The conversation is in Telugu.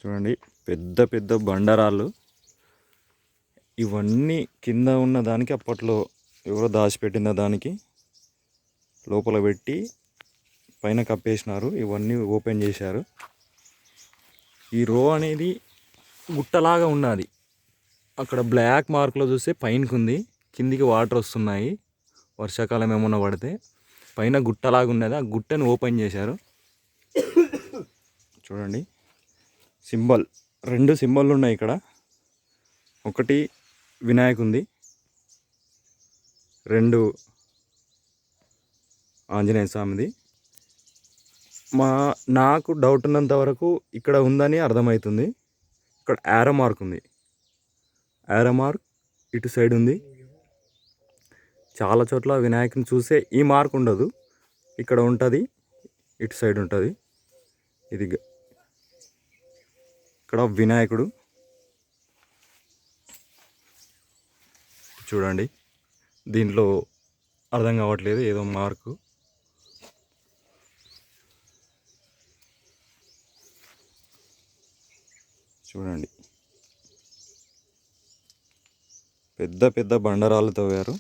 చూడండి, పెద్ద పెద్ద బండరాళ్ళు. ఇవన్నీ కింద ఉన్న దానికి అప్పట్లో ఎవరో దాచిపెట్టిన దానికి లోపల పెట్టి పైన కప్పేసినారు. ఇవన్నీ ఓపెన్ చేశారు. ఈ రో అనేది గుట్టలాగా ఉన్నది. అక్కడ బ్లాక్ మార్క్లో చూస్తే పైనకు ఉంది, కిందికి వాటర్ వస్తున్నాయి. వర్షాకాలం ఏమన్నా పడితే పైన గుట్టలాగా ఉన్నది. ఆ గుట్టను ఓపెన్ చేశారు. చూడండి, సింబల్ 2 సింబల్ ఉన్నాయి ఇక్కడ. ఒకటి వినాయకుంది, 2 ఆంజనేయ స్వామిది. నాకు డౌట్ ఉన్నంత వరకు ఇక్కడ ఉందని అర్థమవుతుంది. ఇక్కడ యారో మార్క్ ఉంది. యారో మార్క్ ఇటు సైడ్ ఉంది. చాలా చోట్ల వినాయకుని చూసే ఈ మార్క్ ఉండదు, ఇక్కడ ఉంటుంది, ఇటు సైడ్ ఉంటుంది. ఇది ఇక్కడ వినాయకుడు చూడండి. దీంట్లో అర్థం కావట్లేదు, ఏదో మార్కు. చూడండి, పెద్ద పెద్ద బండరాళ్ళు తవ్వారు.